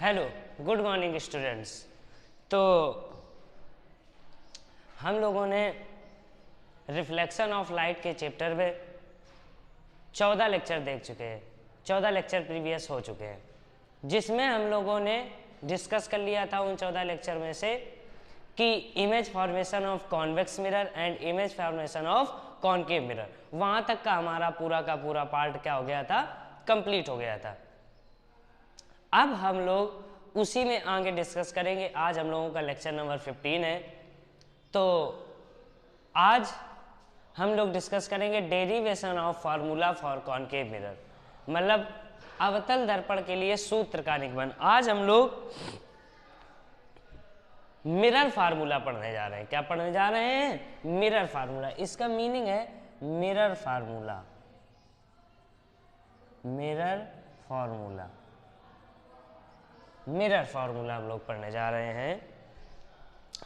Hello, good morning students. तो हम लोगों ने रिफ्लेक्शन ऑफ लाइट के चैप्टर में 14 लेक्चर देख चुके हैं। 14 लेक्चर प्रीवियस हो चुके हैं, जिसमें हम लोगों ने डिस्कस कर लिया था उन 14 लेक्चर में से कि image formation of convex mirror and image formation of concave mirror. वहाँ तक का हमारा पूरा का पूरा पार्ट क्या हो गया था, कंप्लीट हो गया था। अब हम लोग उसी में आगे डिस्कस करेंगे। आज हम लोगों का लेक्चर नंबर 15 है। तो आज हम लोग डिस्कस करेंगे derivation of formula for concave mirror, मतलब अवतल दर्पण के लिए सूत्र का निगमन। आज हम लोग मिरर फार्मूला पढ़ने जा रहे हैं। क्या पढ़ने जा रहे हैं? Mirror formula. इसका मीनिंग है mirror formula. Mirror formula, mirror formula हम लोग पढ़ने जा रहे हैं।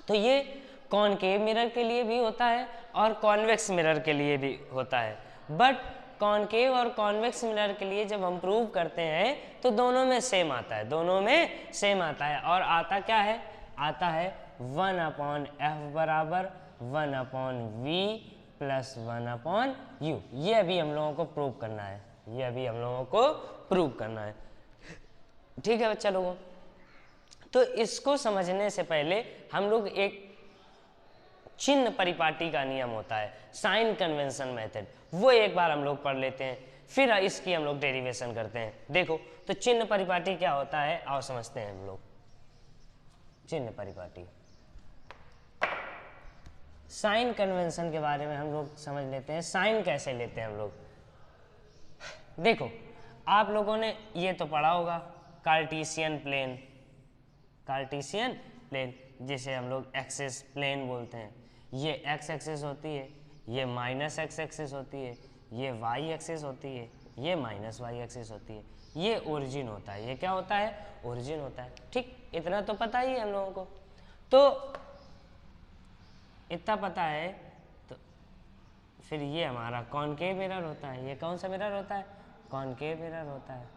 तो ये कॉनकेव मिरर के लिए भी होता है और कॉन्वेक्स मिरर के लिए भी होता है, बट कॉनकेव और कॉन्वेक्स मिरर के लिए जब हम प्रूव करते हैं तो दोनों में सेम आता है, दोनों में सेम आता है। और आता क्या है? आता है 1/f बराबर 1/v प्लस 1/u। ये अभी हम लोगों को प्रूव करना है, ये अभी हम लोगों को प्रूव करना है। ठीक है बच्चा लोगों, तो इसको समझने से पहले हम लोग एक चिन्ह परिपाटी का नियम होता है, साइन कन्वेंशन मेथड, वो एक बार हम लोग पढ़ लेते हैं, फिर इसकी हम लोग डेरिवेशन करते हैं। देखो तो चिन्ह परिपाटी क्या होता है, आओ समझते हैं हम लोग। चिन्ह परिपाटी, साइन कन्वेंशन के बारे में हम लोग समझ लेते हैं। साइन कैसे लेते हैं हम लोग? देखो आप लोगों ने ये तो पढ़ा होगा कार्टेशियन प्लेन, कार्टेशियन प्लेन जिसे हम लोग एक्सिस प्लेन बोलते हैं। ये एक्स एक्सिस होती है, ये माइनस एक्स एक्सिस होती है, ये वाई एक्सिस होती है, ये माइनस वाई एक्सिस होती है। ये ओरिजिन होता है। ये क्या होता है? ओरिजिन होता है। ठीक, इतना तो पता ही है हम लोगों को। तो इतना पता है तो फिर ये हमारा कॉनकेव मिरर होता है। ये कौन सा मिरर होता है? कॉनकेव मिरर होता है।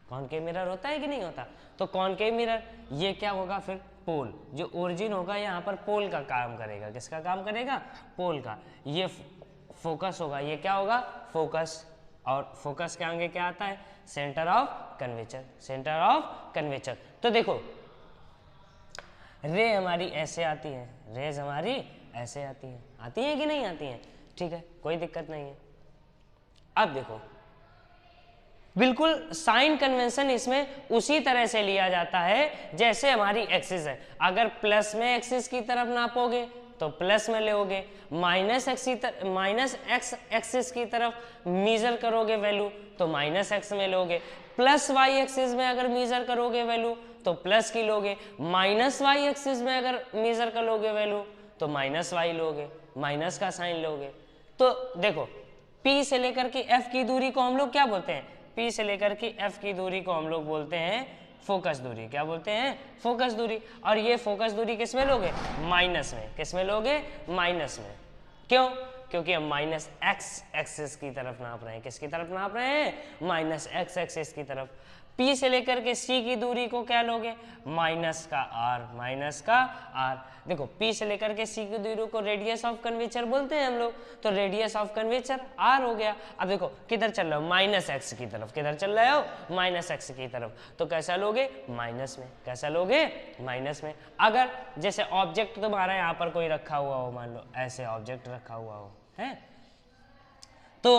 कॉनकेव मिरर होता है कि नहीं होता? तो कॉनकेव मिरर ये क्या होगा फिर? पोल। जो ओरिजिन होगा यहाँ पर पोल का काम करेगा। किसका काम करेगा? पोल का। ये फोकस होगा, ये क्या होगा? फोकस। और फोकस के आगे क्या आता है? Centre of curvature, centre of curvature. तो देखो रे हमारी ऐसे आती है, रेज हमारी ऐसे आती है, आती है कि नहीं आती है? ठीक है, कोई दिक्कत नहीं है। अब देखो बिल्कुल साइन कन्वेंशन इसमें उसी तरह से लिया जाता है जैसे हमारी एक्सिस है। अगर प्लस में एक्सिस की तरफ नापोगे तो प्लस में लोगे, माइनस एक्स एक्सिस की तरफ मेजर करोगे वैल्यू तो माइनस एक्स में लोगे, प्लस वाई एक्सिस में अगर मेजर करोगे वैल्यू तो प्लस की लोगे, माइनस वाई एक्सिस में अगर मेजर करोगे वैल्यू तो माइनस वाई लोगे, माइनस का साइन लोगे। तो देखो P से लेकर के F की दूरी को हम लोग क्या बोलते हैं? P से लेकर के F की दूरी को हम लोग बोलते हैं फोकस दूरी। क्या बोलते हैं? फोकस दूरी। और ये फोकस दूरी किस में लोगे? माइनस में। किस में लोगे? माइनस में। क्यों? क्योंकि हम माइनस एक्स एक्सिस की तरफ नाप रहे हैं। किसकी तरफ नाप रहे हैं? माइनस एक्स एक्सिस की तरफ। P से लेकर के C की दूरी को क्या लोगे? माइनस का R, माइनस का R। देखो P से लेकर के C की दूरी को रेडियस ऑफ कर्वेचर बोलते हैं हम लोग, तो रेडियस ऑफ कर्वेचर R हो गया। अब देखो किधर चल रहे हो? माइनस एक्स की तरफ। किधर चल रहे हो? माइनस एक्स की तरफ। तो कैसा लोगे? माइनस में। कैसा लोगे? माइनस में। अगर जैसे ऑब्जेक्ट तुम्हारा यहाँ पर कोई रखा हुआ हो, मान लो ऐसे ऑब्जेक्ट रखा हुआ हो, है, तो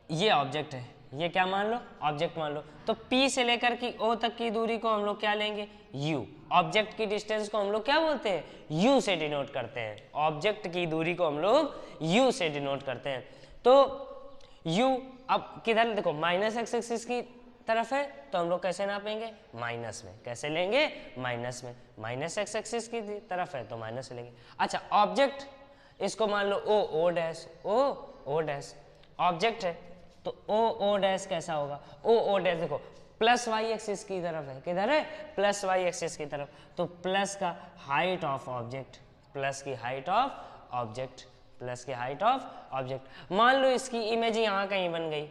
ये ऑब्जेक्ट है, ये क्या मान लो? ऑब्जेक्ट मान लो। तो P से लेकर की O तक की दूरी को हम लोग क्या लेंगे? U। ऑब्जेक्ट की डिस्टेंस को हम लोग क्या बोलते हैं? U से डिनोट करते हैं। ऑब्जेक्ट की दूरी को हम लोग U से डिनोट करते हैं। तो U अब किधर देखो, माइनस एक्स एक्सिस की तरफ है तो हम लोग कैसे नापेंगे? माइनस में। कैसे लेंगे? माइनस में। माइनस एक्स एक्सिस की तरफ है तो माइनस से लेंगे। अच्छा ऑब्जेक्ट, इसको मान लो O dash, O dash object है तो O डैश कैसा होगा? O डैश देखो प्लस वाई एक्सिस की तरफ है। किधर है? प्लस वाई एक्सिस की तरफ। तो प्लस का हाइट ऑफ ऑब्जेक्ट, प्लस की हाइट ऑफ ऑब्जेक्ट, प्लस की हाइट ऑफ ऑब्जेक्ट। मान लो इसकी इमेज यहाँ कहीं बन गई,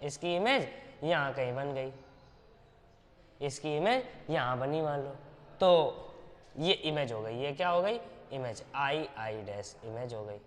इसकी इमेज यहाँ कहीं बन गई, इसकी इमेज यहाँ बनी मान लो, तो ये इमेज हो गई, ये क्या हो गई, image, I I dash image हो गई,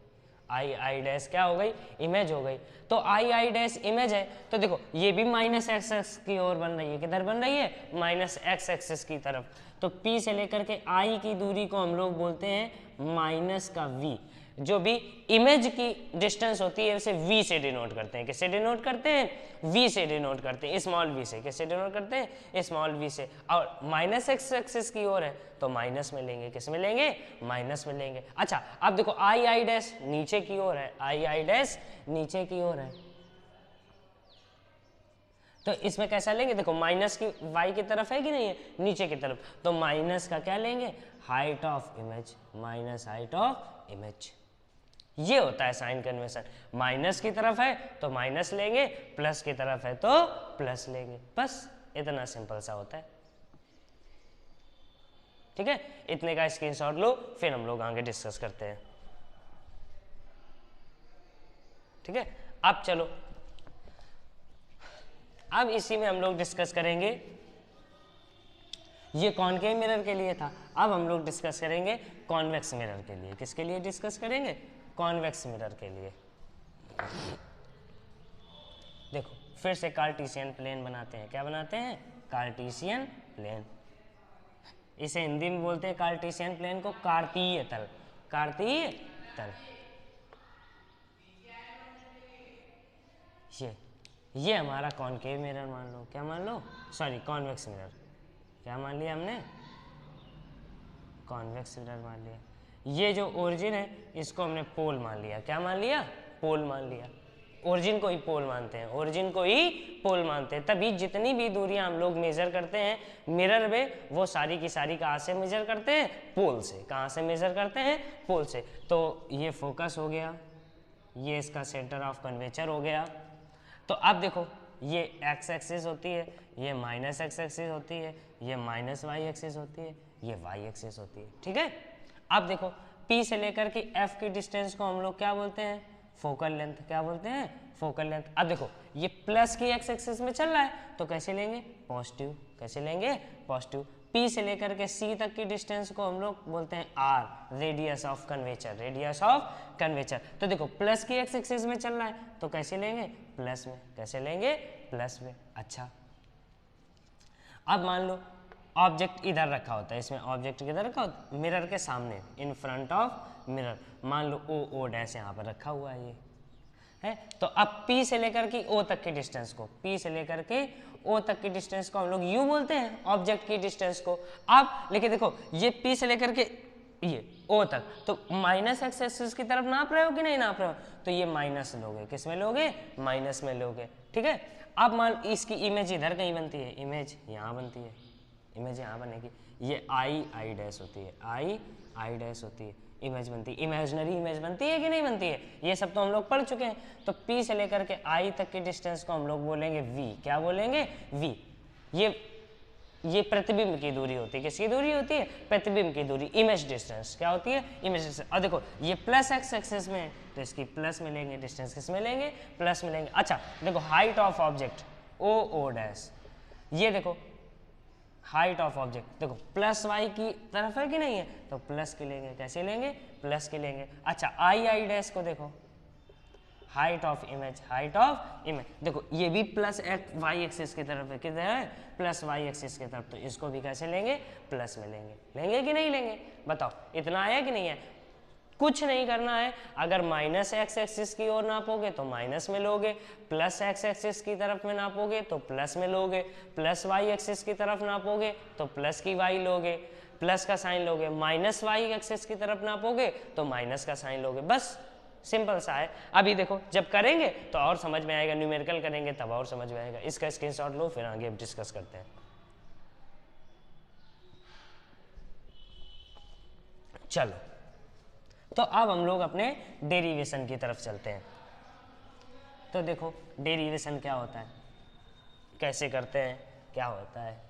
आई आई डैश क्या हो गई, इमेज हो गई। तो आई आई डैश इमेज है, तो देखो ये भी माइनस एक्स एक्स की ओर बन रही है, किधर बन रही है, माइनस एक्स एक्सिस की तरफ। तो P से लेकर के I की दूरी को हम लोग बोलते हैं माइनस का V। जो भी इमेज की डिस्टेंस होती है उसे V से डिनोट करते हैं, किससे डिनोट करते हैं, V से डिनोट करते हैं, स्मॉल v से, किससे डिनोट करते हैं, स्मॉल v से। और माइनस एक्स एक्सिस की ओर है तो माइनस में लेंगे, किस में लेंगे, माइनस में लेंगे। अच्छा अब देखो आई आई डैश नीचे की ओर है, आई आई डैश नीचे की ओर है, तो इसमें कैसा लेंगे, देखो माइनस की y की तरफ है कि नहीं है, नीचे की तरफ, तो माइनस का क्या लेंगे, height of image, minus height of image. ये होता है साइन कन्वेंशन, माइनस की तरफ है तो माइनस लेंगे, प्लस की तरफ है तो प्लस लेंगे, बस इतना सिंपल सा होता है। ठीक है, इतने का स्क्रीनशॉट लो, फिर हम लोग आगे डिस्कस करते हैं। ठीक है, अब चलो, अब इसी में हम लोग डिस्कस करेंगे, ये कॉनकेव मिरर के लिए था, अब हम लोग डिस्कस करेंगे कॉन्वेक्स मिरर के लिए। किसके लिए डिस्कस करेंगे, कॉन्वेक्स मिरर के लिए। देखो फिर से कार्टेशियन प्लेन बनाते हैं, क्या बनाते हैं, कार्टेशियन प्लेन। इसे हिंदी में बोलते हैं कार्टेशियन प्लेन को कार्तीय तल, कार्तीय तल। ये हमारा कॉनकेव मिरर मान लो, क्या मान लो, सॉरी कॉन्वेक्स मिरर, क्या मान लिया हमने, कॉन्वेक्स मिरर मान लिया। ये जो ओरिजिन है इसको हमने पोल मान लिया, क्या मान लिया, पोल मान लिया। ओरिजिन को ही पोल मानते हैं, ओरिजिन को ही पोल मानते हैं। तभी जितनी भी दूरियां हम लोग मेजर करते हैं मिरर में, वो सारी की सारी कहाँ से मेजर करते हैं, पोल से। कहाँ से मेजर करते हैं, पोल से। तो ये फोकस हो गया, ये इसका सेंटर ऑफ कर्वेचर हो गया। तो अब देखो ये एक्स एक्सिस होती है, ये माइनस एक्स एक्सिस होती है, ये माइनस वाई एक्सिस होती है, ये वाई एक्सिस होती है। ठीक है, अब देखो P से लेकर के F की डिस्टेंस को हम लोग क्या बोलते हैं, फोकल लेंथ, क्या बोलते हैं, फोकल लेंथ। अब देखो ये प्लस की एक्स एक्सिस में चल रहा है तो कैसे लेंगे, पॉजिटिव, कैसे लेंगे, पॉजिटिव। P से लेकर के C तक की डिस्टेंस को हम लोग बोलते हैं R, radius of curvature, radius of curvature. तो देखो प्लस की एक्स एक्सिस में चल रहा है तो कैसे लेंगे, प्लस में, कैसे लेंगे, प्लस में। अच्छा अब मान लो ऑब्जेक्ट इधर रखा होता है, इसमें ऑब्जेक्ट किधर रखा होता है, मिरर के सामने, इन फ्रंट ऑफ मिरर। मान लो ओ डैश यहाँ पर रखा हुआ है, ये है। तो अब P से लेकर के O तक की डिस्टेंस को, P से लेकर के O तक की डिस्टेंस को हम लोग U बोलते हैं, ऑब्जेक्ट की डिस्टेंस को। अब लेकिन देखो ये P से लेकर के ये O तक, तो माइनस एक्स एक्सिस की तरफ नाप रहे हो कि नहीं नाप रहे हो, तो ये माइनस लोगे, किस में लोगे, माइनस में लोगे। ठीक है, अब मान इसकी इमेज इधर कहीं बनती है, इमेज यहाँ बनती है, इमेज यहाँ बनेगी, ये आई आई डैश होती है, आई आई डैश होती है, इमेज बनती है, इमेजनरी इमेज बनती है कि नहीं बनती है, ये सब तो हम लोग पढ़ चुके हैं। तो P से लेकर के I तक की डिस्टेंस को हम लोग बोलेंगे V, क्या बोलेंगे, V। ये प्रतिबिंब की दूरी होती है, किसकी दूरी होती है, प्रतिबिंब की दूरी, इमेज डिस्टेंस क्या होती है, इमेज डिस्टेंस। और देखो ये प्लस एक्स एक्सिस में तो इसकी प्लस में लेंगे, डिस्टेंस किस में लेंगे, प्लस में लेंगे। अच्छा देखो height of object O dash, ये देखो हाइट ऑफ ऑब्जेक्ट, देखो प्लस वाई की तरफ है कि नहीं है, तो प्लस के लेंगे, कैसे लेंगे, प्लस के लेंगे। अच्छा आई आई डैश को देखो, height of image, height of image, देखो ये भी प्लस वाई एक्सिस की तरफ है, किधर है, प्लस वाई एक्सिस की तरफ, तो इसको भी कैसे लेंगे, प्लस में लेंगे। लेंगे कि नहीं लेंगे, बताओ, इतना आया कि नहीं है, कुछ नहीं करना है। अगर माइनस एक्स एक्सिस की ओर नापोगे तो माइनस में लोगे, प्लस एक्स एक्सिस की तरफ में नापोगे तो प्लस में लोगे, प्लस वाई एक्सिस की तरफ नापोगे तो प्लस की वाई लोगे, प्लस का साइन लोगे, माइनस वाई एक्सिस की तरफ नापोगे तो माइनस का साइन लोगे, बस सिंपल सा है। अभी देखो जब करेंगे तो और समझ में आएगा, न्यूमेरिकल करेंगे तब और समझ में आएगा। इसका स्क्रीनशॉट लो, फिर आगे डिस्कस करते हैं। चलो तो अब हम लोग अपने डेरिवेशन की तरफ चलते हैं। तो देखो डेरिवेशन क्या होता है, कैसे करते हैं, क्या होता है।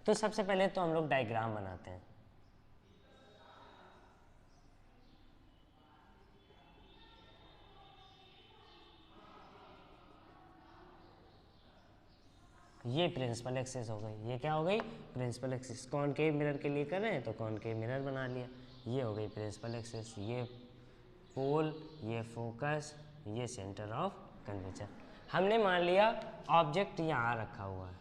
तो सबसे पहले तो हम लोग डायग्राम बनाते हैं। ये प्रिंसिपल एक्सिस हो गई, ये क्या हो गई प्रिंसिपल एक्सिस। कॉनकेव मिरर के लिए कर रहे हैं तो कॉनकेव मिरर बना लिया, ये हो गई प्रिंसिपल एक्सिस, ये पोल, ये फोकस, ये सेंटर ऑफ कर्वेचर। हमने मान लिया ऑब्जेक्ट यहाँ रखा हुआ है,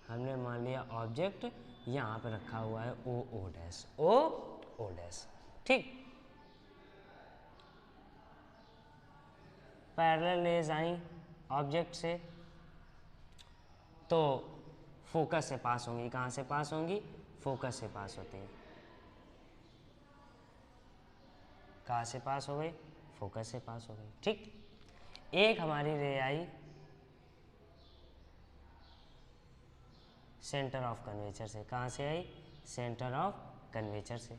हमने मान लिया ऑब्जेक्ट यहाँ पे रखा हुआ है ओ ओ डैश, ओ ओ डैश, ठीक। पैरेलल रेज आई ऑब्जेक्ट से तो फोकस से पास होंगी, कहाँ से पास होंगी, फोकस से पास होती हैं, कहाँ से पास हो गई, फोकस से पास हो गई, ठीक। एक हमारी रे आई सेंटर ऑफ कर्वेचर से, कहाँ से आई, सेंटर ऑफ कर्वेचर से।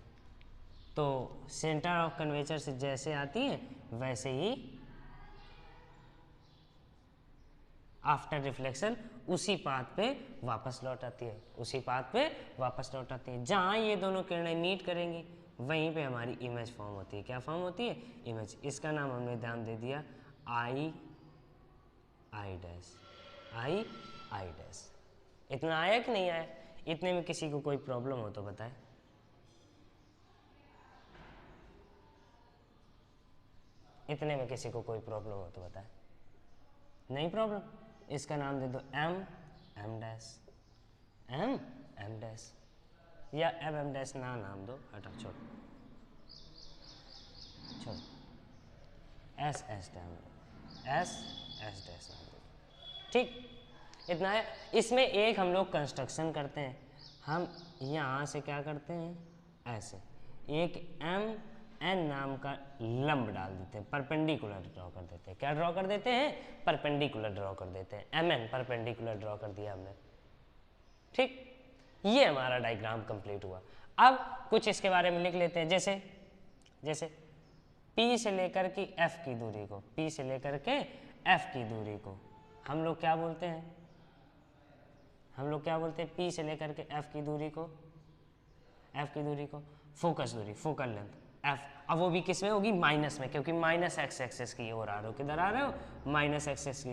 तो सेंटर ऑफ कर्वेचर से जैसे आती है वैसे ही आफ्टर रिफ्लेक्शन उसी पाथ पे वापस लौट आती है, उसी पाथ पे वापस लौट आती है। जहाँ ये दोनों किरणें मीट करेंगी वहीं पे हमारी इमेज फॉर्म होती है। क्या फॉर्म होती है, इमेज। इसका नाम हमने ध्यान दे दिया आई I dash, I I dash. इतना आया कि नहीं आया? इतने में किसी को कोई प्रॉब्लम हो तो बताए। इतने में किसी को कोई प्रॉब्लम हो तो बताए। नहीं प्रॉब्लम, इसका नाम दे दो M M dash, M M dash, या एम एम डैश ना नाम दो, हटा छोड़ छोड़, S S dash, S S dash नाम दो, ठीक। इतना है। इसमें एक हम लोग कंस्ट्रक्शन करते हैं, हम यहाँ से क्या करते हैं, ऐसे एक एम एन नाम का लंब डाल देते हैं, परपेंडिकुलर ड्रॉ कर देते हैं। क्या ड्रॉ कर देते हैं, परपेंडिकुलर ड्रॉ कर देते हैं, एम एन परपेंडिकुलर ड्रॉ कर दिया हमने, ठीक। ये हमारा डायग्राम कंप्लीट हुआ। अब कुछ इसके बारे में लिख लेते हैं, जैसे जैसे P से लेकर के F की दूरी को, P से लेकर के F की दूरी को हम लोग क्या बोलते हैं, हम लोग क्या बोलते हैं, P से लेकर के F की दूरी को, F की दूरी को फोकस दूरी, फोकल लेंथ F। अब वो भी किस में होगी, माइनस में, क्योंकि माइनस एक्स एक्सेस की ओर आ रहे हो। किधर आ रहे हो, माइनस एक्सेस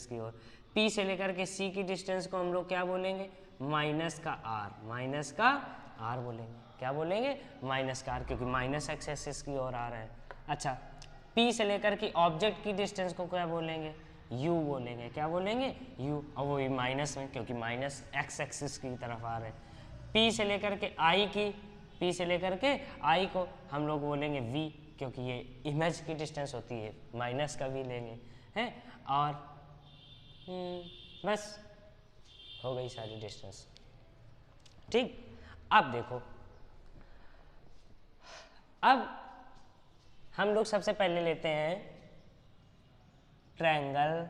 की ओर। P से लेकर के C की डिस्टेंस को हम लोग क्या बोलेंगे, माइनस का R, माइनस का R बोलेंगे। क्या बोलेंगे, माइनस का R, क्योंकि माइनस एक्स एक्सेस की ओर आ रहे हैं। अच्छा, P से लेकर के ऑब्जेक्ट की डिस्टेंस को क्या बोलेंगे, U बोलेंगे। क्या बोलेंगे, U, और वो भी माइनस में, क्योंकि माइनस एक्स एक्सिस की तरफ आ रहे हैं। P से लेकर के I की, P से लेकर के I को हम लोग बोलेंगे V, क्योंकि ये इमेज की डिस्टेंस होती है, माइनस का V लेंगे, हैं। और बस हो गई सारी डिस्टेंस, ठीक। अब देखो, अब हम लोग सबसे पहले लेते हैं triangle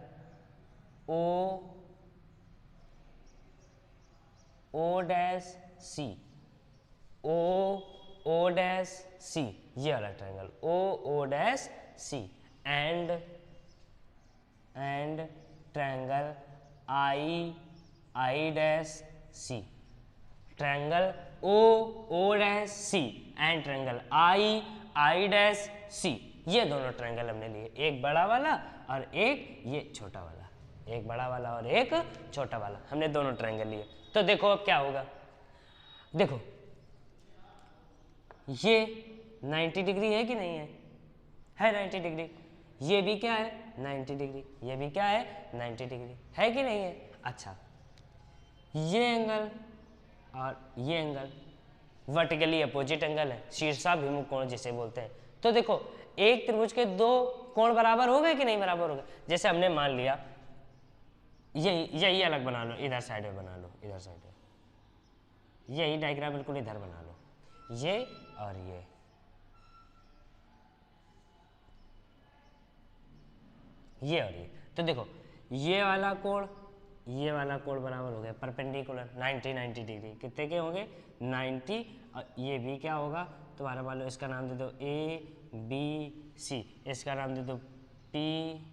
O dash C, O dash C, ये वाला triangle O dash C, and triangle I dash C, triangle O dash C and triangle I dash C. ये दोनों ट्रायंगल हमने लिए, एक बड़ा वाला और एक ये छोटा वाला, एक बड़ा वाला और एक छोटा वाला, हमने दोनों ट्रायंगल लिए। तो देखो अब क्या होगा, देखो ये 90 डिग्री है कि नहीं है, 90 डिग्री। ये भी क्या है, 90 डिग्री। ये भी क्या है, 90 डिग्री, है कि नहीं है। अच्छा, ये एंगल और ये एंगल वर्टिकली अपोजिट एंगल है, शीर्षाभिमुख कोण जिसे बोलते हैं। तो देखो, एक त्रिभुज के दो कोण बराबर हो गए कि नहीं बराबर हो गए। जैसे हमने मान लिया यही अलग बना लो, इधर साइड में बना लो, इधर साइड में, यही डायग्राम बिल्कुल इधर बना लो, ये और ये और ये। तो देखो, ये वाला कोण बराबर हो गया परपेंडिकुलर 90 डिग्री। कितने के होंगे, 90। और ये भी क्या होगा तुम्हारा, मान लो इसका नाम दे दो ABC, इसका नाम दे दो PQR,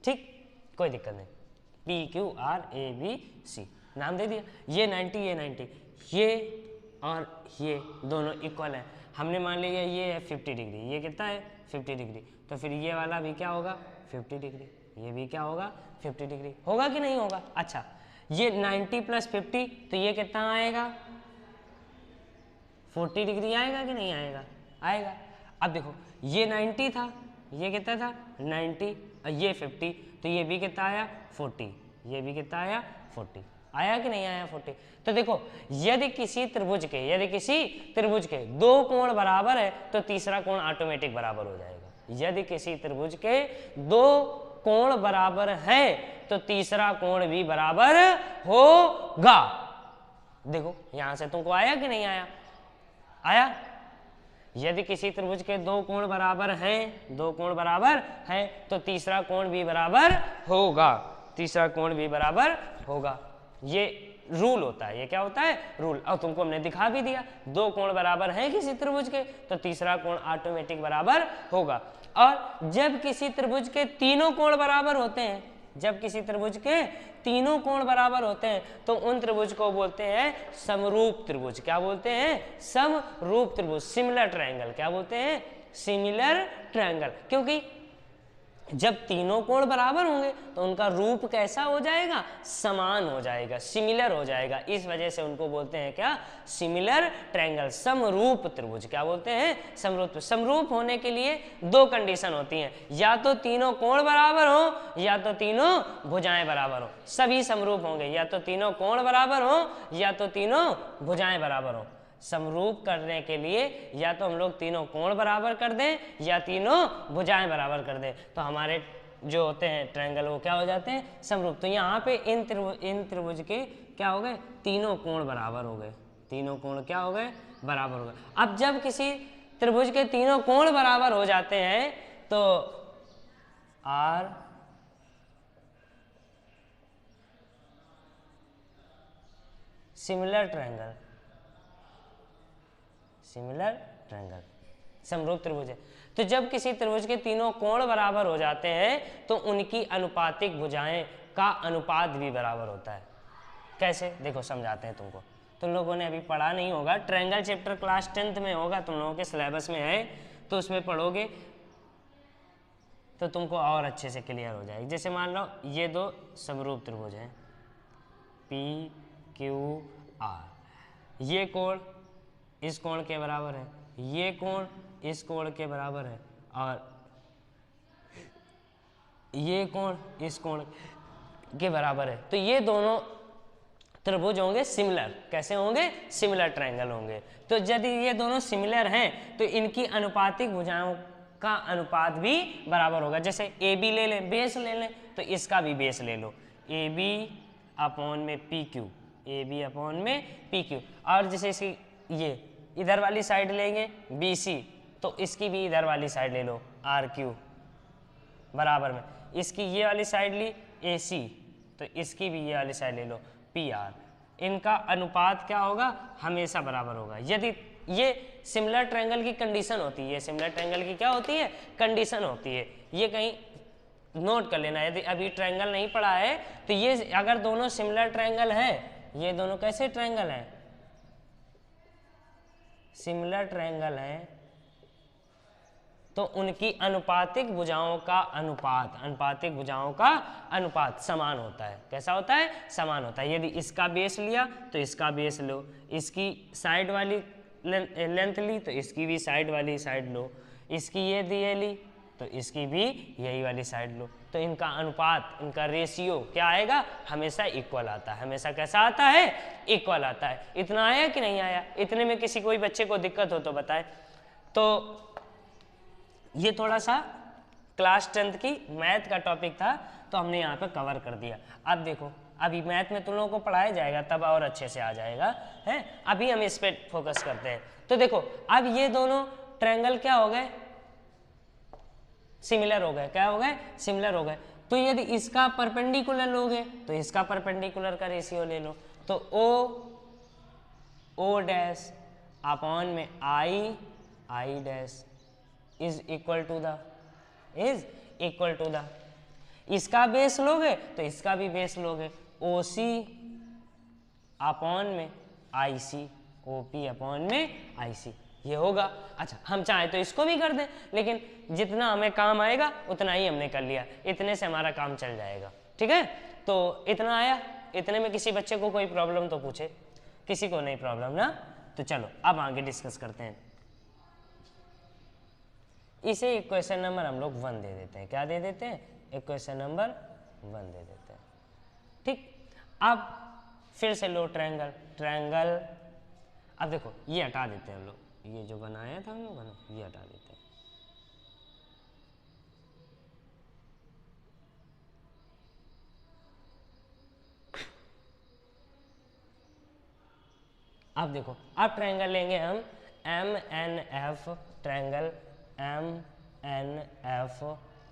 ठीक, कोई दिक्कत नहीं, PQRABC नाम दे दिया। ये 90, ये 90, और ये दोनों इक्वल हैं। हमने मान लिया ये है 50 डिग्री, ये कितना है 50 डिग्री, तो फिर ये वाला भी क्या होगा 50 डिग्री, ये भी क्या होगा 50 डिग्री, होगा कि नहीं होगा। अच्छा ये 90 + 50 तो ये कितना आएगा 40 डिग्री आएगा कि नहीं आएगा, आएगा। अब देखो ये 90 था, ये कितना था 90 और ये 50, तो ये भी कितना आया 40, ये भी कितना आया 40, आया कि नहीं आया 40। तो देखो यदि किसी त्रिभुज के दो कोण बराबर है तो तीसरा कोण ऑटोमेटिक बराबर हो जाएगा। यदि किसी त्रिभुज के दो कोण बराबर है तो तीसरा कोण भी बराबर होगा। देखो यहां से तुमको आया कि नहीं आया, आया। यदि किसी त्रिभुज के दो कोण बराबर हैं तो तीसरा कोण भी बराबर होगा, तीसरा कोण भी बराबर होगा। ये रूल होता है, ये क्या होता है रूल। और तुमको हमने दिखा भी दिया, दो कोण बराबर हैं किसी त्रिभुज के तो तीसरा कोण ऑटोमेटिक बराबर होगा। और जब किसी त्रिभुज के तीनों कोण बराबर होते हैं, जब किसी त्रिभुज के तीनों कोण बराबर होते हैं तो उन त्रिभुज को बोलते हैं समरूप त्रिभुज। क्या बोलते हैं समरूप त्रिभुज, सिमिलर ट्रायंगल। क्या बोलते हैं सिमिलर ट्रायंगल, क्योंकि जब तीनों कोण बराबर होंगे तो उनका रूप कैसा हो जाएगा समान हो जाएगा, सिमिलर हो जाएगा। इस वजह से उनको बोलते हैं क्या सिमिलर ट्रायंगल, समरूप त्रिभुज। क्या बोलते हैं समरूप। समरूप होने के लिए दो कंडीशन होती हैं, या तो तीनों कोण बराबर हो या तो तीनों भुजाएं बराबर हो। सभी समरूप होंगे, या तो तीनों कोण बराबर हो या तो तीनों भुजाएं बराबर हो। समरूप करने के लिए या तो हम लोग तीनों कोण बराबर कर दें या तीनों भुजाएं बराबर कर दें, तो हमारे जो होते हैं ट्रायंगल वो क्या हो जाते हैं समरूप। तो यहाँ पे इन त्रिभुज के क्या हो गए तीनों कोण बराबर हो गए, तीनों कोण क्या हो गए बराबर हो गए। अब जब किसी त्रिभुज के तीनों कोण बराबर हो जाते हैं तो are similar triangle, similar triangle समरूप त्रिभुज है। तो जब किसी त्रिभुज के तीनों कोण बराबर हो जाते हैं तो उनकी अनुपातिक भुजाएं का अनुपात भी बराबर होता है। कैसे देखो समझाते हैं तुमको, तुम लोगों ने अभी पढ़ा नहीं होगा, ट्रायंगल चैप्टर क्लास 10th में होगा, तुम लोगों के सिलेबस में है तो उसमें पढ़ोगे तो तुमको और अच्छे से क्लियर हो जाएगी। जैसे मान लो ये दो समरूप त्रिभुज हैं PQR, ये कोण इस कोण के बराबर है, ये कोण इस कोण के बराबर है और ये कोण इस कोण के बराबर है। तो ये दोनों त्रिभुज होंगे सिमिलर। कैसे होंगे सिमिलर ट्रायंगल होंगे। तो यदि ये दोनों सिमिलर हैं तो इनकी अनुपातिक भुजाओं का अनुपात भी बराबर होगा। जैसे AB ले लें, बेस ले लें, तो इसका भी बेस ले लो, AB/PQ, AB/PQ। और जैसे इसकी ये इधर वाली साइड लेंगे BC, तो इसकी भी इधर वाली साइड ले लो RQ बराबर में। इसकी ये वाली साइड ली AC, तो इसकी भी ये वाली साइड ले लो PR। इनका अनुपात क्या होगा हमेशा बराबर होगा। यदि ये सिमिलर ट्रायंगल की कंडीशन होती है, सिमिलर ट्रायंगल की क्या होती है कंडीशन होती है, ये कहीं नोट कर लेना। यदि अभी ट्रायंगल नहीं पढ़ा है तो ये अगर दोनों सिमिलर ट्रायंगल है, ये दोनों कैसे ट्रायंगल है सिमिलर ट्रायंगल है, तो उनकी अनुपातिक भुजाओं का अनुपात समान होता है। कैसा होता है समान होता है। यदि इसका बेस लिया तो इसका बेस लो, इसकी साइड वाली लेंथ ली तो इसकी भी साइड वाली साइड लो, इसकी ये दिए ली तो इसकी भी यही वाली साइड लो। तो इनका अनुपात, इनका रेशियो क्या आएगा हमेशा इक्वल आता है। हमेशा कैसा आता है इक्वल आता है। इतना आया कि नहीं आया, इतने में किसी कोई बच्चे को दिक्कत हो तो बताए। तो ये थोड़ा सा क्लास 10th की मैथ का टॉपिक था तो हमने यहाँ पे कवर कर दिया। अब देखो अभी मैथ में तुम लोगों को पढ़ाया जाएगा तब और अच्छे से आ जाएगा है। अभी हम इस पे फोकस करते हैं। तो देखो अब ये दोनों ट्रायंगल क्या हो गए सिमिलर हो गए। क्या हो गए सिमिलर हो गए। तो यदि इसका परपेंडिकुलर लोगे तो इसका परपेंडिकुलर का रेशियो ले लो, तो O डैश अपॉन में I dash is equal to the इसका बेस लोगे तो इसका भी बेस लोगे, OC अपॉन में IC OP अपॉन में IC, ये होगा। अच्छा, हम चाहे तो इसको भी कर दें, लेकिन जितना हमें काम आएगा उतना ही हमने कर लिया, इतने से हमारा काम चल जाएगा। ठीक है, तो इतना आया, इतने में किसी बच्चे को कोई प्रॉब्लम तो पूछे, किसी को नहीं प्रॉब्लम ना। तो चलो अब आगे डिस्कस करते हैं। इसे इक्वेशन नंबर हम लोग 1 दे देते हैं। क्या दे देते हैं? इक्वेशन नंबर 1 दे देते हैं। ठीक, अब फिर से लो ट्रायंगल। अब देखो ये हटा देते हैं हम लोग, ये जो बनाया था हम लोगों ने ये हटा देते हैं। अब देखो, अब ट्रायंगल लेंगे हम MNF triangle, MNF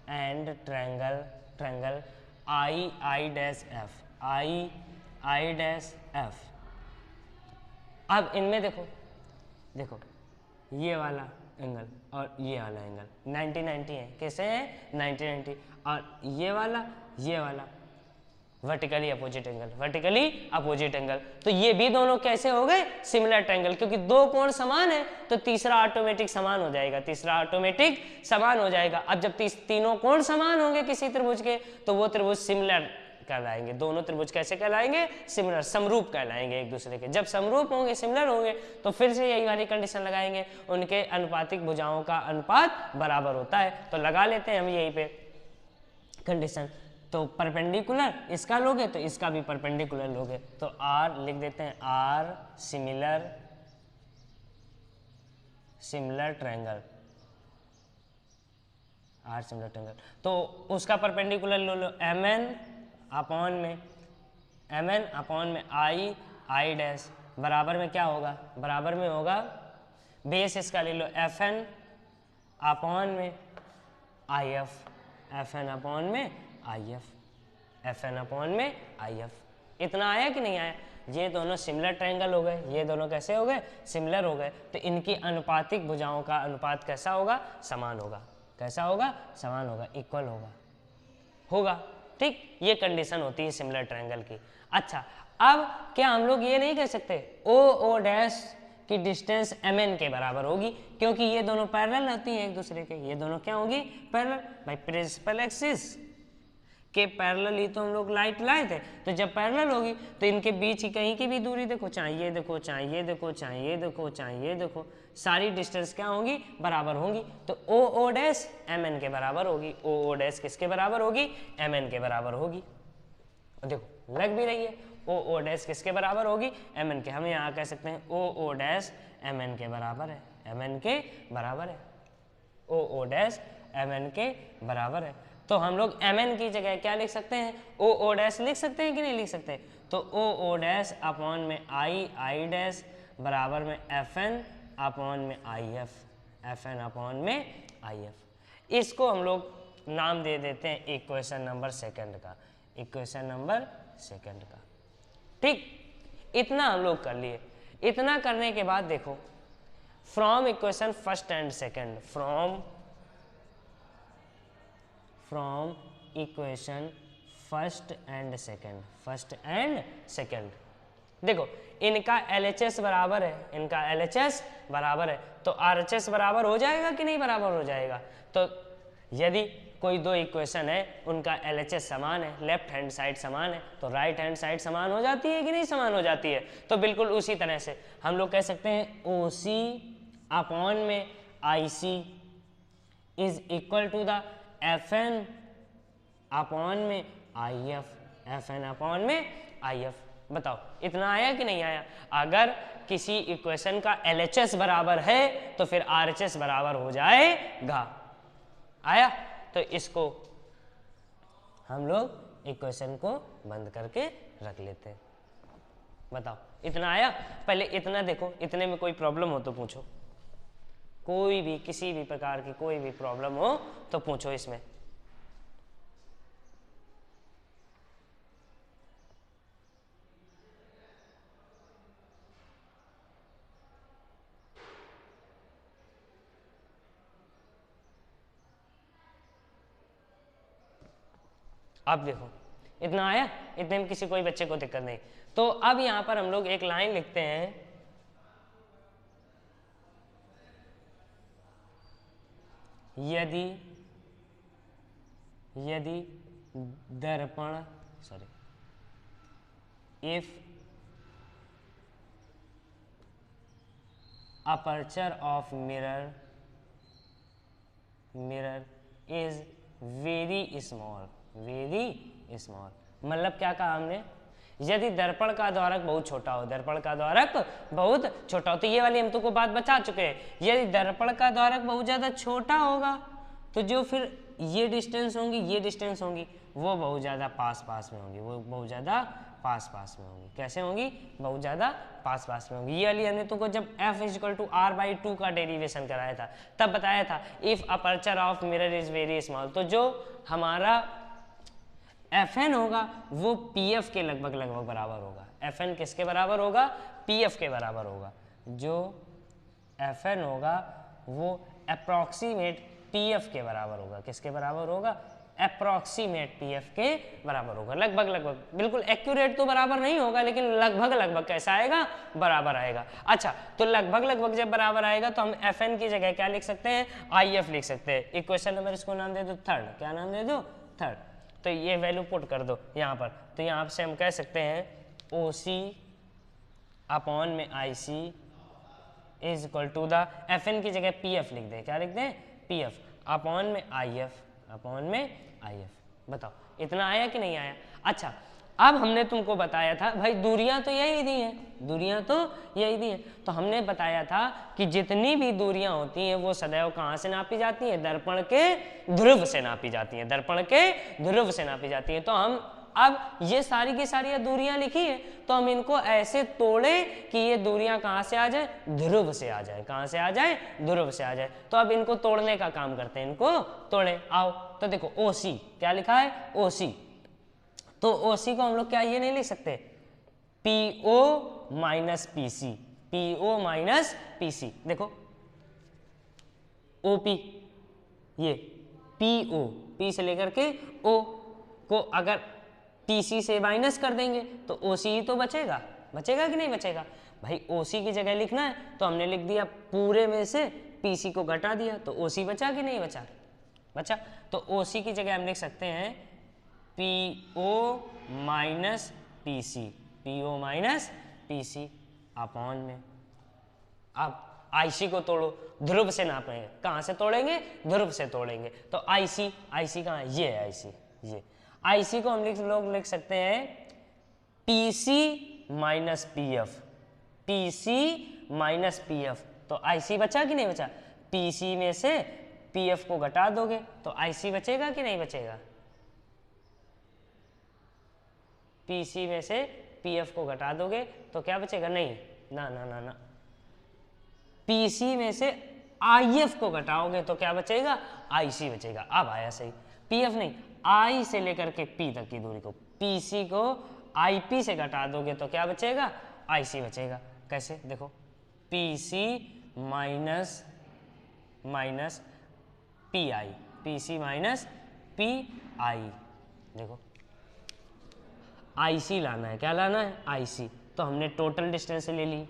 and triangle I-F, I-F। अब इनमें देखो ये वाला एंगल और ये वाला एंगल 90-90 है। कैसे है? 90-90। और ये वाला वर्टिकली अपोजिट एंगल, तो ये भी दोनों कैसे हो गए? सिमिलर ट्रायंगल, क्योंकि दो कोण समान है तो तीसरा ऑटोमेटिक समान हो जाएगा। अब जब तीनों कोण समान होंगे किसी त्रिभुज के, तो वो त्रिभुज सिमिलर कहलाएंगे। दोनों त्रिभुज कैसे कहलाएंगे? सिमिलर, समरूप कहलाएंगे एक दूसरे के। जब समरूप होंगे, सिमिलर होंगे, तो फिर से यही वाली कंडीशन लगाएंगे, उनके अनुपातिक भुजाओं का अनुपात बराबर होता है। तो लगा लेते हैं हम यहीं पे कंडीशन। तो परपेंडिकुलर इसका लोगे तो इसका भी परपेंडिकुलर लोगे, तो R लिख देते हैं, R similar triangle, R similar triangle. तो उसका परपेंडिकुलर लो MN अपॉन में I डैश, बराबर में क्या होगा? बराबर में होगा बेस इसका ले लो FN अपॉन में IF, FN अपॉन में IF। इतना आया कि नहीं आया? ये दोनों सिमिलर ट्रायंगल हो गए, ये दोनों कैसे हो गए? सिमिलर हो गए। तो इनकी अनुपातिक भुजाओं का अनुपात कैसा होगा? समान होगा। कैसा होगा? समान होगा, इक्वल होगा। ठीक, ये कंडीशन होती है सिमिलर ट्रायंगल की। अच्छा, अब क्या हम लोग ये नहीं कह सकते O डैश की डिस्टेंस MN के बराबर होगी, क्योंकि ये दोनों पैरेलल होती हैं एक दूसरे के। ये दोनों क्या होगी? पैरेलल। भाई प्रिंसिपल एक्सिस के पैरेलल ही तो हम लोग लाइट लाए थे, तो जब पैरेलल होगी तो इनके बीच की कहीं की भी दूरी देखो, चाहे ये देखो, सारी डिस्टेंस क्या होंगी? बराबर होंगी। तो O डैश MN के बराबर होगी। O डैश किसके बराबर होगी? MN के बराबर होगी। देखो लग भी रही है, O डैश किसके बराबर होगी? MN के। हम यहाँ कह सकते हैं O डैश MN के बराबर है, MN के बराबर है, O डैश MN के बराबर है। तो हम लोग MN की जगह क्या लिख सकते हैं? O डैश लिख सकते हैं कि नहीं लिख सकते? तो O डैश अपॉन में I डैश बराबर में FN अपॉन में IF, FN अपॉन में IF। इसको हम लोग नाम दे देते हैं इक्वेशन नंबर सेकंड का, इक्वेशन नंबर सेकंड का। ठीक, इतना हम लोग कर लिए। इतना करने के बाद देखो, from equation first and second, from equation first and second, देखो इनका LHS बराबर है, तो RHS बराबर हो जाएगा कि नहीं बराबर हो जाएगा? तो यदि कोई दो इक्वेशन है, उनका LHS समान है, लेफ्ट हैंड साइड समान है, तो राइट हैंड साइड समान हो जाती है कि नहीं समान हो जाती है? तो बिल्कुल उसी तरह से हम लोग कह सकते हैं OC अपॉन में IC is equal to the FN upon में IF। बताओ इतना आया कि नहीं आया? अगर किसी इक्वेशन का LHS बराबर है तो फिर RHS बराबर हो जाएगा। आया? तो इसको हम लोग इक्वेशन को बंद करके रख लेते हैं। बताओ इतना आया? पहले इतना देखो, इतने में कोई प्रॉब्लम हो तो पूछो, कोई भी किसी भी प्रकार की कोई भी प्रॉब्लम हो तो पूछो इसमें। अब देखो इतना आया, इतने में किसी कोई बच्चे को दिक्कत नहीं। तो अब यहाँ पर हम लोग एक लाइन लिखते हैं यदि दर्पण if aperture of mirror is very small, मतलब क्या कहा हमने, यदि दर्पण का द्वारक बहुत छोटा हो, दर्पण का द्वारक बहुत छोटा हो, तो ये वाली हम तुमको बात बता चुके हैं। यदि दर्पण का द्वारक बहुत ज़्यादा छोटा होगा तो जो फिर ये डिस्टेंस होंगी वो बहुत ज़्यादा पास में होंगी, वो बहुत ज़्यादा पास में होंगी। कैसे होंगी? बहुत ज़्यादा पास में होंगी। ये वाली हमने तुमको जब f = r/2 का डेरिवेशन कराया था तब बताया था if aperture of mirror is very small, तो जो हमारा Fn होगा वो Pf के लगभग बराबर होगा। Fn किसके बराबर होगा? Pf के बराबर होगा। जो Fn होगा वो अप्रॉक्सीमेट Pf के बराबर होगा। किसके बराबर होगा? अप्रॉक्सीमेट Pf के बराबर होगा। लगभग, बिल्कुल एक्यूरेट तो बराबर नहीं होगा, लेकिन लगभग कैसा आएगा? बराबर आएगा। अच्छा, तो लगभग जब बराबर आएगा तो हम Fn की जगह क्या लिख सकते हैं? IF लिख सकते हैं। इक्वेशन नंबर इसको नाम दे दो थर्ड। क्या नाम दे दो? थर्ड। तो ये वैल्यू पुट कर दो यहाँ पर, तो यहाँ से हम कह सकते हैं OC अपॉन में IC is equal to the Fn की जगह PF लिख दें। क्या लिख दें? PF अपॉन में IF। बताओ इतना आया कि नहीं आया? अच्छा, अब हमने तुमको बताया था भाई दूरियां तो यही दी हैं, तो हमने बताया था कि जितनी भी दूरियां होती हैं वो सदैव कहाँ से नापी जाती हैं? दर्पण के ध्रुव से नापी जाती हैं। तो हम अब ये सारी की सारी दूरियां लिखी है तो हम इनको ऐसे तोड़े कि ये दूरियां कहाँ से आ जाए? ध्रुव से आ जाए। कहाँ से आ जाए? ध्रुव से आ जाए। तो अब इनको तोड़ने का काम करते हैं, इनको तोड़े। आओ तो देखो OC क्या लिखा है? OC, तो OC को हम लोग क्या ये नहीं लिख सकते? PO minus PC। देखो OP, ये PO, P से लेकर के O को अगर PC से माइनस कर देंगे तो OC ही तो बचेगा कि नहीं बचेगा? भाई OC की जगह लिखना है तो हमने लिख दिया पूरे में से PC को घटा दिया, तो OC बचा कि नहीं बचा? तो OC की जगह हम लिख सकते हैं PO माइनस PC अपॉन में। अब IC को तोड़ो, ध्रुव से नापेंगे। कहाँ से तोड़ेंगे? ध्रुव से तोड़ेंगे। तो IC कहाँ है? ये है ये IC को हम लोग लिख सकते हैं PC माइनस PF। तो IC बचा कि नहीं बचा? PC में से PF को घटा दोगे तो IC बचेगा कि नहीं बचेगा? PC में से PF को घटा दोगे तो क्या बचेगा? नहीं, ना। PC में से IF को घटाओगे तो क्या बचेगा? IC बचेगा। अब आया सही। PF नहीं, I से लेकर के P तक की दूरी को PC को IP से घटा दोगे तो क्या बचेगा? IC बचेगा। कैसे? देखो PC minus PC minus PI। देखो IC लाना है। क्या लाना है? IC। तो हमने टोटल डिस्टेंस ले ली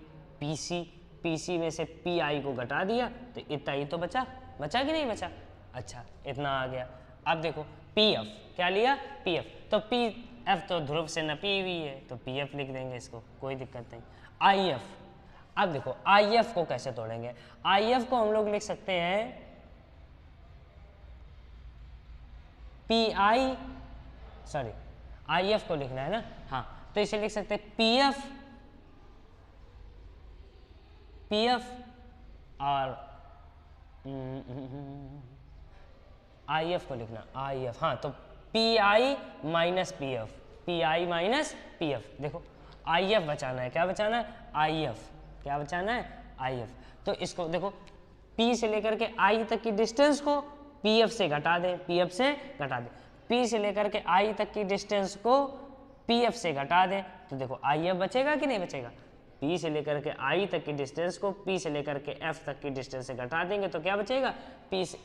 PC में से PI को घटा दिया तो इतना ही तो बचा कि नहीं बचा? अच्छा, इतना आ गया। अब देखो PF क्या लिया? PF, तो PF तो ध्रुव से नपी हुई है तो PF लिख देंगे, इसको कोई दिक्कत नहीं। IF, अब देखो IF को कैसे तोड़ेंगे? IF को हम लोग लिख सकते हैं IF को लिखना है ना? हाँ, तो इसे लिख सकते हैं PF और IF को लिखना IF। हाँ, तो PI माइनस PF। देखो IF बचाना है। क्या बचाना है? IF। क्या बचाना है? IF। तो इसको देखो P से लेकर के I तक की डिस्टेंस को PF से घटा दें, P से लेकर के I तक की डिस्टेंस को PF से घटा दें तो देखो IF बचेगा कि नहीं बचेगा? P से लेकर के I तक की डिस्टेंस को P से लेकर के F तक की डिस्टेंस से घटा देंगे तो क्या बचेगा? IF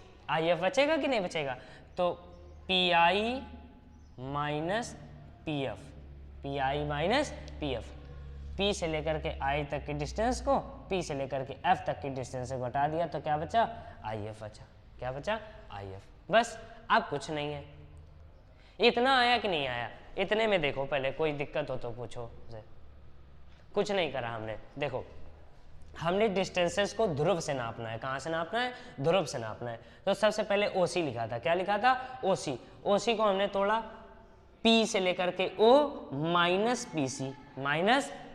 बचेगा कि नहीं बचेगा? तो PI माइनस PF। P से लेकर के I तक की डिस्टेंस को P से लेकर के F तक की डिस्टेंस से घटा दिया तो क्या बचा? IF बचा। क्या बचा, आई एफ। बस, अब कुछ नहीं है। इतना आया कि नहीं आया, इतने में देखो पहले कोई दिक्कत हो तो पूछो। कुछ नहीं करा हमने। देखो हमने डिस्टेंसेस को ध्रुव से नापना है। कहाँ से नापना है, ध्रुव से नापना है। तो सबसे पहले ओसी लिखा था, क्या लिखा था, ओसी। ओसी को हमने तोड़ा पी से लेकर के ओ माइनस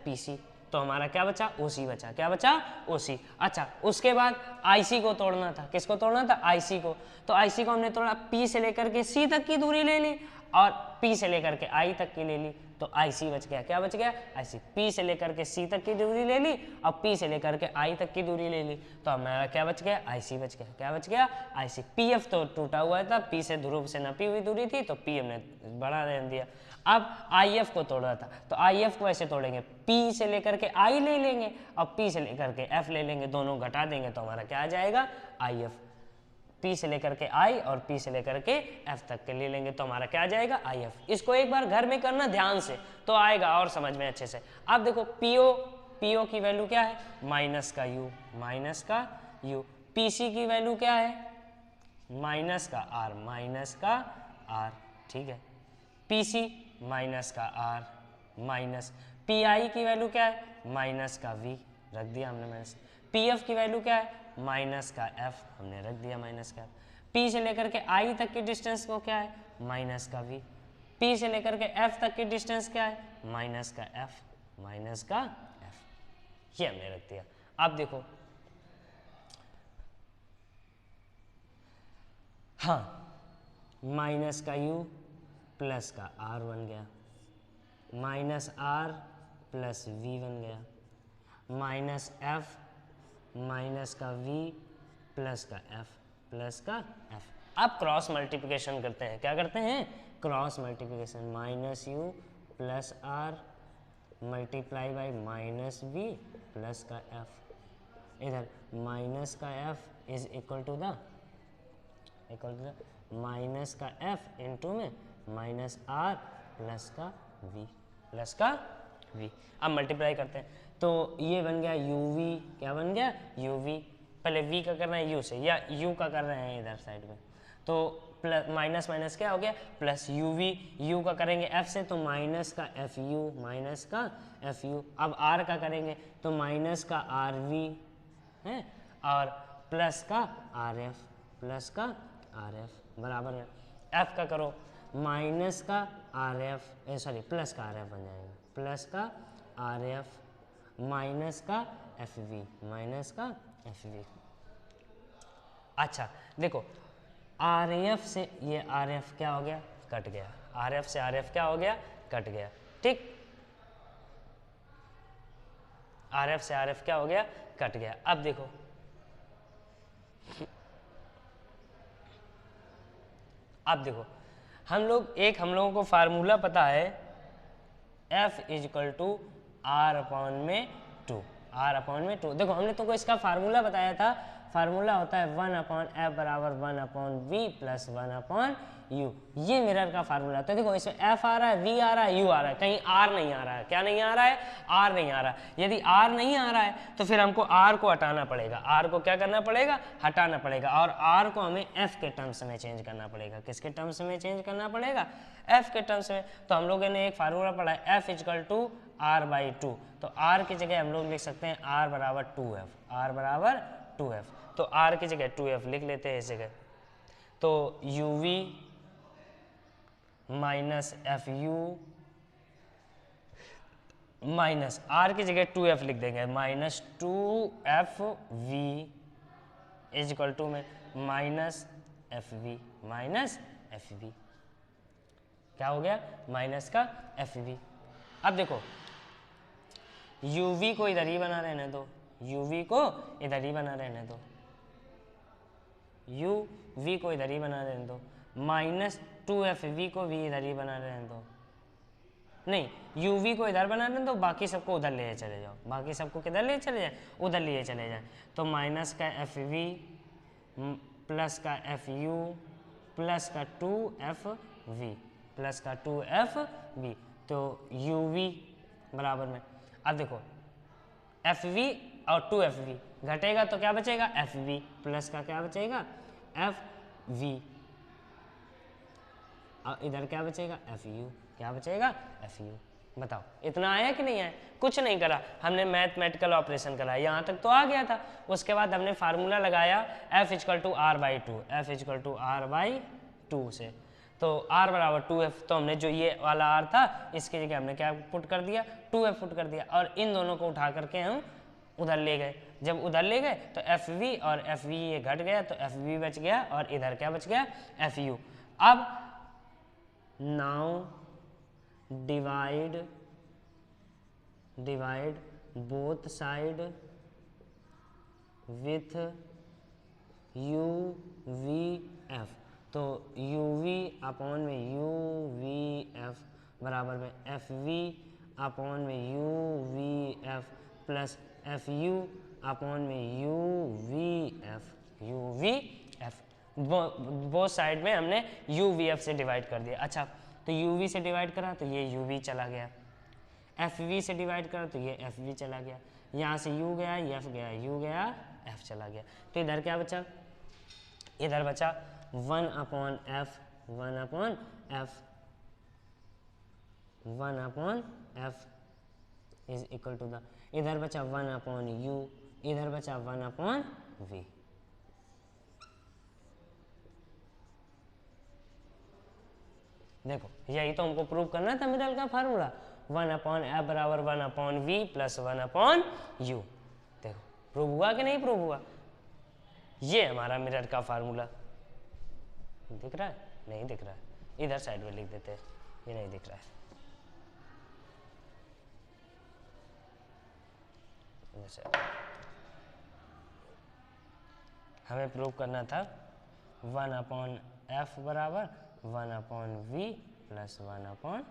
पीसी, तो हमारा क्या बचा, ओसी बचा। क्या बचा, ओसी। अच्छा, उसके बाद आईसी को तोड़ना था। किसको तोड़ना था, आईसी को। तो आईसी को हमने तोड़ा, पी से लेकर के सी तक की दूरी ले ली और पी से लेकर के आई तक की ले ली, तो आईसी बच गया। क्या बच गया, आईसी। पी से लेकर के सी तक की दूरी ले ली और पी से लेकर के आई तक की दूरी ले ली, तो हमारा क्या बच गया, आईसी बच गया। क्या बच गया, आईसी। पीएफ तो टूटा हुआ था, पी से ध्रुव से नपी हुई दूरी थी, तो पी हमने बड़ा रहने दिया। अब आईएफ को तोड़ा था, तो आईएफ को ऐसे तोड़ेंगे, पी से लेकर के आई ले लेंगे और पी से लेकर के एफ ले लेंगे, दोनों घटा देंगे तो हमारा क्या आ जाएगा, आईएफ। पी से लेकर के आई और पी से लेकर के एफ तक के ले लेंगे तो हमारा क्या आ जाएगा, आई एफ। इसको एक बार घर में करना ध्यान से तो आएगा और समझ में अच्छे से। अब देखो पीओ की वैल्यू क्या है, माइनस का यू। पीसी की वैल्यू क्या है, माइनस का आर, ठीक है। पीसी माइनस का आर माइनस। पीआई की वैल्यू क्या है, माइनस का वी, रख दिया हमने माइनस। पीएफ की वैल्यू क्या है, माइनस का एफ, हमने रख दिया माइनस का एफ। पी से लेकर के आई तक की डिस्टेंस को क्या है, माइनस का वी। पी से लेकर के एफ तक की डिस्टेंस क्या है, माइनस का एफ। ये हमने रख दिया। अब देखो, हाँ, माइनस का यू प्लस का आर बन गया, माइनस आर प्लस वी बन गया, माइनस एफ माइनस का वी प्लस का एफ। अब क्रॉस मल्टीप्लिकेशन करते हैं। क्या करते हैं, cross multiplication. Minus U plus R multiply by minus V plus का एफ। इधर माइनस का F is equal to the minus का एफ इंटू में माइनस आर प्लस का वी। अब मल्टीप्लाई करते हैं तो ये बन गया यूवी। क्या बन गया, यूवी। पहले वी का कर रहे हैं यू से, या यू का कर रहे हैं इधर साइड में, तो प्लस माइनस माइनस क्या हो गया, प्लस यूवी। यू का करेंगे एफ से तो माइनस का एफ यू। अब आर का करेंगे तो माइनस का आर वी है और प्लस का आर एफ बराबर है। एफ का करो, माइनस का आर एफ, प्लस का आर एफ बन जाएगा, प्लस का आर एफ माइनस का एफ वी। अच्छा देखो, आर एफ से ये आर एफ क्या हो गया, कट गया। आर एफ से आर एफ क्या हो गया, कट गया, ठीक। आर एफ से आर एफ क्या हो गया, कट गया। अब देखो, हम लोगों को फार्मूला पता है, F is equal to R upon में टू। देखो हमने तुमको इसका फार्मूला बताया था। फार्मूला होता है 1 अपॉन एफ बराबर 1 upon V plus 1 upon U. ये मिरर का फार्मूला। तो देखो इसमें एफ आ रहा है, वी आ रहा है, यू आ रहा है, कहीं आर नहीं आ रहा है। क्या नहीं आ रहा है, आर नहीं आ रहा है। यदि आर नहीं आ रहा है तो फिर हमको आर को हटाना पड़ेगा। आर को क्या करना पड़ेगा, हटाना पड़ेगा। और आर को हमें एफ के टर्म्स में चेंज करना पड़ेगा। किसके टर्म्स में चेंज करना पड़ेगा, एफ के टर्म्स में। तो हम लोगों ने एक फार्मूला पढ़ा है, F is equal to R by two. तो आर की जगह हम लोग लिख सकते हैं आर बराबर 2f। तो आर की जगह 2f लिख लेते हैं इस जगह। तो uv minus F U minus R की जगह 2f लिख देंगे, minus 2fv is equal to में माइनस fv। क्या हो गया, माइनस का fv। अब देखो uv को इधर ही बना रहने दो, uv को इधर ही बना रहने दो, uv को इधर ही बना रहने दो, माइनस 2fv को भी इधर ही बना रहने दो। नहीं, uv को इधर बना रहने दो, बाकी सबको उधर ले चले जाओ। बाकी सबको किधर ले चले जाए, उधर लिए चले जाए। तो माइनस का fv प्लस का fu प्लस का 2fv तो uv बराबर में। अब देखो fv और 2fv घटेगा तो क्या बचेगा, fv प्लस का क्या बचेगा, एफ वी, और इधर क्या बचेगा एफ यू, क्या बचेगा एफ यू। बताओ इतना आया कि नहीं आया? कुछ नहीं करा, हमने मैथमेटिकल ऑपरेशन करा, यहाँ तक तो आ गया था। उसके बाद हमने फार्मूला लगाया F equal to R by two, F equal to R by two से, तो r बराबर 2f, तो हमने जो ये वाला r था इसकी जगह हमने क्या पुट कर दिया 2f पुट कर दिया, और इन दोनों को उठा करके हम उधर ले गए। जब उधर ले गए तो एफ वी और एफ वी ये घट गया, तो एफ वी बच गया और इधर क्या बच गया एफ यू। अब now divide both side with you V F, तो यू वी अपॉन में यू वी एफ बराबर में एफ वी अपॉन में you V F plus F you upon में यू वी एफ, वो साइड में हमने यू वी एफ से डिवाइड कर दिया। अच्छा, तो यू वी से डिवाइड करा तो ये यू वी चला गया, एफ वी से डिवाइड करा तो ये एफ वी चला गया, यहाँ से यू गया एफ गया, यू गया एफ चला गया, तो इधर क्या बचा, इधर बचा 1 upon F, 1 upon F, 1 upon F is equal to the, इधर बचा 1 अपॉन यू, इधर बचा 1 अपॉन वी। देखो यही तो हमको प्रूव करना था मिरर का फार्मूला, 1 अपॉन एफ बराबर 1 upon V plus 1 upon U. देखो प्रूव हुआ कि नहीं प्रूव हुआ? ये हमारा मिरर का फार्मूला दिख रहा है? नहीं दिख रहा है, इधर साइड में लिख देते हैं, ये नहीं दिख रहा है। जैसे हमें प्रूव करना था 1 अपॉन एफ बराबर 1 upon V plus 1 upon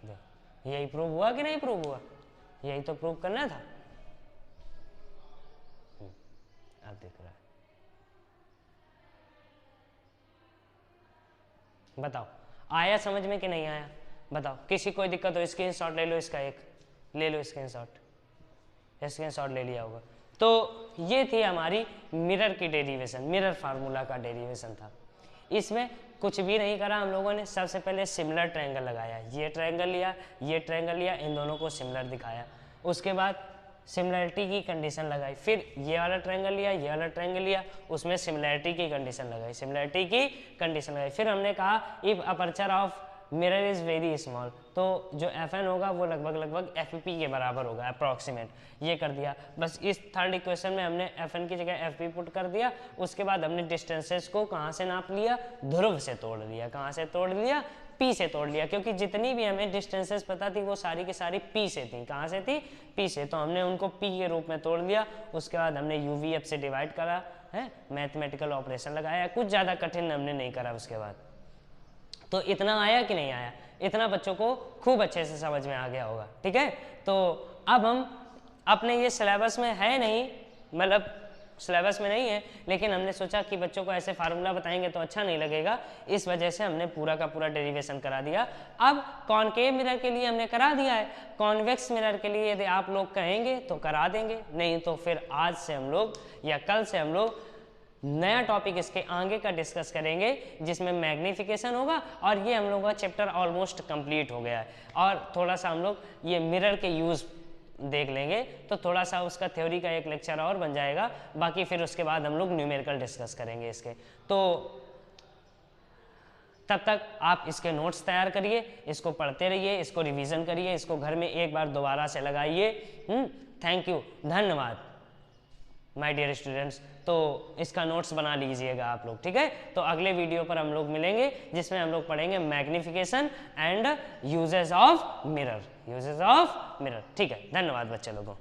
U. यही प्रूव हुआ कि नहीं प्रूव हुआ? यही तो प्रूव करना था। अब दिख रहा है, बताओ आया समझ में कि नहीं आया? बताओ, किसी कोई दिक्कत हो स्क्रीनशॉट ले लो, इसका एक ले लो स्क्रीनशॉट ले लिया होगा। तो ये थी हमारी मिरर की डेरिवेशन, मिरर फार्मूला का डेरिवेशन था। इसमें कुछ भी नहीं करा हम लोगों ने, सबसे पहले सिमिलर ट्रायंगल लगाया, ये ट्रायंगल लिया, ये ट्रायंगल लिया, इन दोनों को सिमिलर दिखाया। उसके बाद सिमिलरिटी की कंडीशन लगाई, फिर ये वाला ट्रायंगल लिया, ये वाला ट्रायंगल लिया, उसमें सिमिलरिटी की कंडीशन लगाई, सिमिलरिटी की कंडीशन लगाई। फिर हमने कहा if aperture of mirror is very small, तो जो एफ एन होगा वो लगभग एफ पी के बराबर होगा, अप्रॉक्सीमेट, ये कर दिया। बस इस थर्ड इक्वेशन में हमने एफ एन की जगह एफ पी पुट कर दिया। उसके बाद हमने डिस्टेंसेस को कहाँ से नाप लिया? ध्रुव से तोड़ लिया। कहाँ से तोड़ लिया? पी से तोड़ लिया, क्योंकि जितनी भी हमें डिस्टेंसेस पता थी वो सारी की सारी पी से थी। कहाँ से थी? पी से, तो हमने उनको पी के रूप में तोड़ लिया। उसके बाद हमने यू वी एफ से डिवाइड करा है, मैथमेटिकल ऑपरेशन लगाया, कुछ ज़्यादा कठिन हमने नहीं करा। उसके बाद तो इतना आया कि नहीं आया? इतना बच्चों को खूब अच्छे से समझ में आ गया होगा, ठीक है। तो अब हम अपने ये सिलेबस में है नहीं, मतलब सिलेबस में नहीं है, लेकिन हमने सोचा कि बच्चों को ऐसे फार्मूला बताएंगे तो अच्छा नहीं लगेगा, इस वजह से हमने पूरा का पूरा डेरिवेशन करा दिया। अब कॉनकेव मिरर के लिए हमने करा दिया है, कॉन्वेक्स मिरर के लिए यदि आप लोग कहेंगे तो करा देंगे, नहीं तो फिर आज से हम लोग या कल से हम लोग नया टॉपिक इसके आगे का डिस्कस करेंगे, जिसमें मैग्निफिकेशन होगा। और ये हम लोग का चैप्टर ऑलमोस्ट कंप्लीट हो गया है, और थोड़ा सा हम लोग ये मिरर के यूज़ देख लेंगे, तो थोड़ा सा उसका थ्योरी का एक लेक्चर और बन जाएगा। बाकी फिर उसके बाद हम लोग न्यूमेरिकल डिस्कस करेंगे इसके। तो तब तक आप इसके नोट्स तैयार करिए, इसको पढ़ते रहिए, इसको रिवीजन करिए, इसको घर में एक बार दोबारा से लगाइए। थैंक यू, धन्यवाद माय डियर स्टूडेंट्स। तो इसका नोट्स बना लीजिएगा आप लोग, ठीक है। तो अगले वीडियो पर हम लोग मिलेंगे, जिसमें हम लोग पढ़ेंगे magnification and uses of mirror, ठीक है। धन्यवाद बच्चे लोगों।